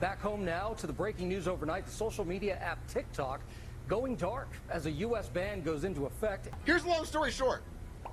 Back home now to the breaking news overnight. The social media app TikTok going dark as a U.S. ban goes into effect. Here's the long story short.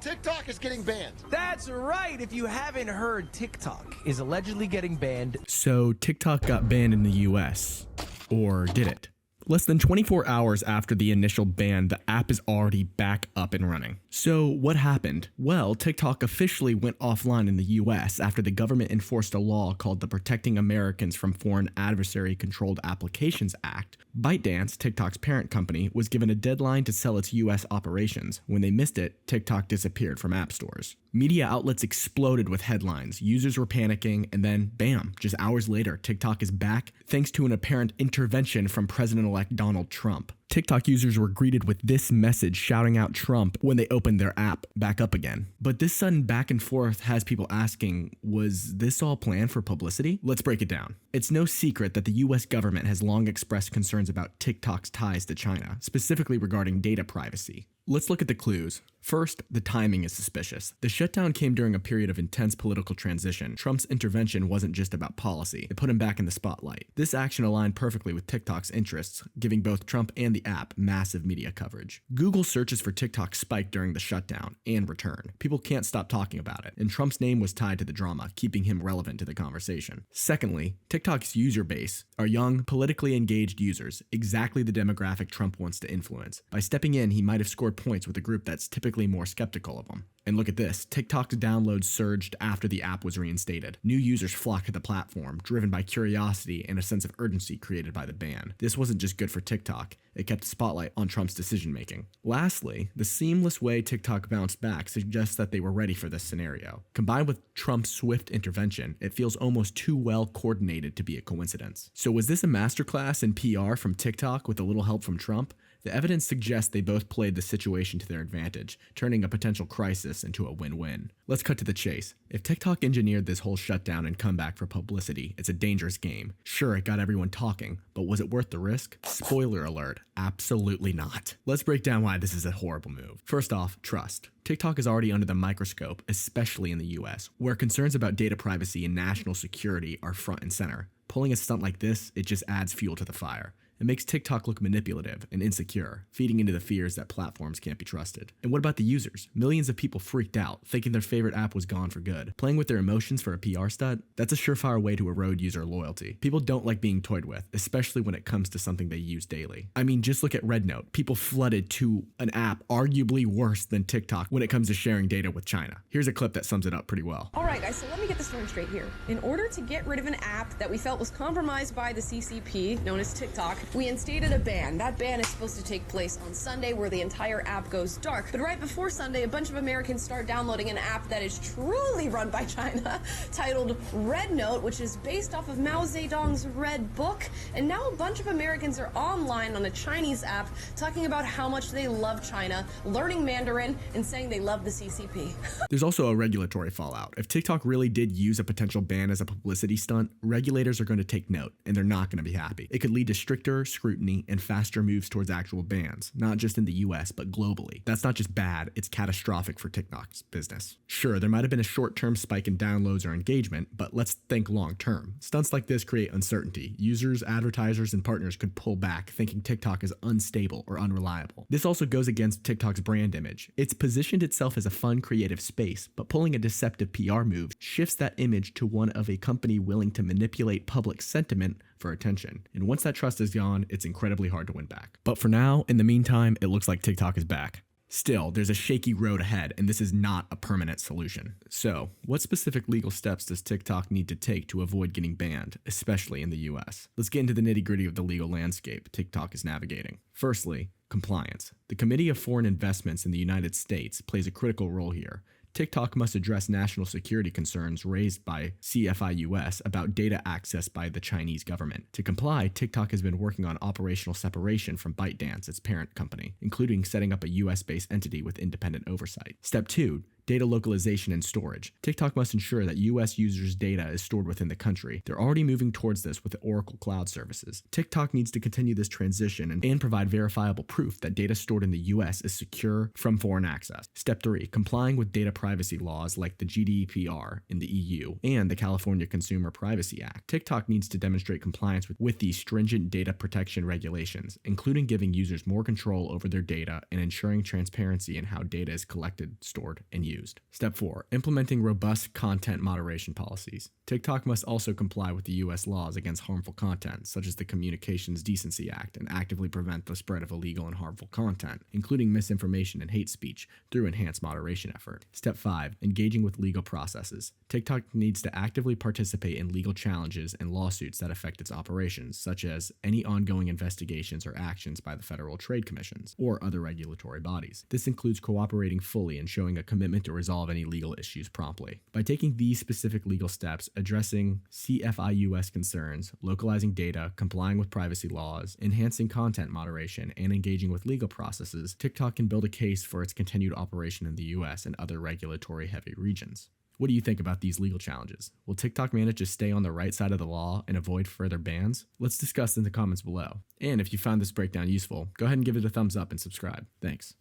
TikTok is getting banned. That's right. If you haven't heard, TikTok is allegedly getting banned. So TikTok got banned in the US. Or did it? Less than 24 hours after the initial ban, the app is already back up and running. So what happened? Well, TikTok officially went offline in the US after the government enforced a law called the Protecting Americans from Foreign Adversary Controlled Applications Act. ByteDance, TikTok's parent company, was given a deadline to sell its US operations. When they missed it, TikTok disappeared from app stores. Media outlets exploded with headlines. Users were panicking, and then, bam, just hours later, TikTok is back thanks to an apparent intervention from President-elect Donald Trump. TikTok users were greeted with this message shouting out Trump when they opened their app back up again. But this sudden back and forth has people asking, was this all planned for publicity? Let's break it down. It's no secret that the US government has long expressed concerns about TikTok's ties to China, specifically regarding data privacy. Let's look at the clues. First, the timing is suspicious. The shutdown came during a period of intense political transition. Trump's intervention wasn't just about policy. It put him back in the spotlight. This action aligned perfectly with TikTok's interests, giving both Trump and the app massive media coverage. Google searches for TikTok spiked during the shutdown and returned. People can't stop talking about it, and Trump's name was tied to the drama, keeping him relevant to the conversation. Secondly, TikTok's user base are young, politically engaged users, exactly the demographic Trump wants to influence. By stepping in, he might have scored points with a group that's typically more skeptical of him. And look at this, TikTok's downloads surged after the app was reinstated. New users flocked to the platform, driven by curiosity and a sense of urgency created by the ban. This wasn't just good for TikTok, it kept the spotlight on Trump's decision-making. Lastly, the seamless way TikTok bounced back suggests that they were ready for this scenario. Combined with Trump's swift intervention, it feels almost too well coordinated to be a coincidence. So was this a masterclass in PR from TikTok with a little help from Trump? The evidence suggests they both played the situation to their advantage, turning a potential crisis into a win-win. Let's cut to the chase. If TikTok engineered this whole shutdown and comeback for publicity, it's a dangerous game. Sure, it got everyone talking, but was it worth the risk? Spoiler alert, absolutely not. Let's break down why this is a horrible move. First off, trust. TikTok is already under the microscope, especially in the US, where concerns about data privacy and national security are front and center. Pulling a stunt like this, it just adds fuel to the fire. It makes TikTok look manipulative and insecure, feeding into the fears that platforms can't be trusted. And what about the users? Millions of people freaked out, thinking their favorite app was gone for good. Playing with their emotions for a PR stunt? That's a surefire way to erode user loyalty. People don't like being toyed with, especially when it comes to something they use daily. I mean, just look at RedNote. People flooded to an app arguably worse than TikTok when it comes to sharing data with China. Here's a clip that sums it up pretty well. All right, guys, so let me get this story straight here. In order to get rid of an app that we felt was compromised by the CCP, known as TikTok, we instated a ban. That ban is supposed to take place on Sunday, where the entire app goes dark. But right before Sunday, a bunch of Americans start downloading an app that is truly run by China, titled RedNote, which is based off of Mao Zedong's Red Book. And now a bunch of Americans are online on a Chinese app talking about how much they love China, learning Mandarin, and saying they love the CCP. There's also a regulatory fallout. If TikTok really did use a potential ban as a publicity stunt, regulators are going to take note, and they're not going to be happy. It could lead to stricter scrutiny and faster moves towards actual bans, not just in the US, but globally. That's not just bad, it's catastrophic for TikTok's business. Sure, there might have been a short-term spike in downloads or engagement, but let's think long-term. Stunts like this create uncertainty. Users, advertisers, and partners could pull back, thinking TikTok is unstable or unreliable. This also goes against TikTok's brand image. It's positioned itself as a fun, creative space, but pulling a deceptive PR move shifts that image to one of a company willing to manipulate public sentiment for attention. And once that trust is gone, it's incredibly hard to win back. But for now, in the meantime, it looks like TikTok is back. Still, there's a shaky road ahead, and this is not a permanent solution. So, what specific legal steps does TikTok need to take to avoid getting banned, especially in the US? Let's get into the nitty-gritty of the legal landscape TikTok is navigating. Firstly, compliance. The Committee of Foreign Investments in the United States plays a critical role here. TikTok must address national security concerns raised by CFI-US about data access by the Chinese government. To comply, TikTok has been working on operational separation from ByteDance, its parent company, including setting up a US-based entity with independent oversight. Step 2, Data localization and storage. TikTok must ensure that US users' data is stored within the country. They're already moving towards this with the Oracle Cloud services. TikTok needs to continue this transition and provide verifiable proof that data stored in the US is secure from foreign access. Step 3. Complying with data privacy laws like the GDPR in the EU and the California Consumer Privacy Act. TikTok needs to demonstrate compliance with these stringent data protection regulations, including giving users more control over their data and ensuring transparency in how data is collected, stored, and used. Step 4. Implementing robust content moderation policies. TikTok must also comply with the U.S. laws against harmful content, such as the Communications Decency Act, and actively prevent the spread of illegal and harmful content, including misinformation and hate speech, through enhanced moderation effort. Step 5. Engaging with legal processes. TikTok needs to actively participate in legal challenges and lawsuits that affect its operations, such as any ongoing investigations or actions by the Federal Trade Commissions or other regulatory bodies. This includes cooperating fully and showing a commitment to resolve any legal issues promptly. By taking these specific legal steps, addressing CFIUS concerns, localizing data, complying with privacy laws, enhancing content moderation, and engaging with legal processes, TikTok can build a case for its continued operation in the US and other regulatory-heavy regions. What do you think about these legal challenges? Will TikTok manage to stay on the right side of the law and avoid further bans? Let's discuss in the comments below. And if you found this breakdown useful, go ahead and give it a thumbs up and subscribe. Thanks.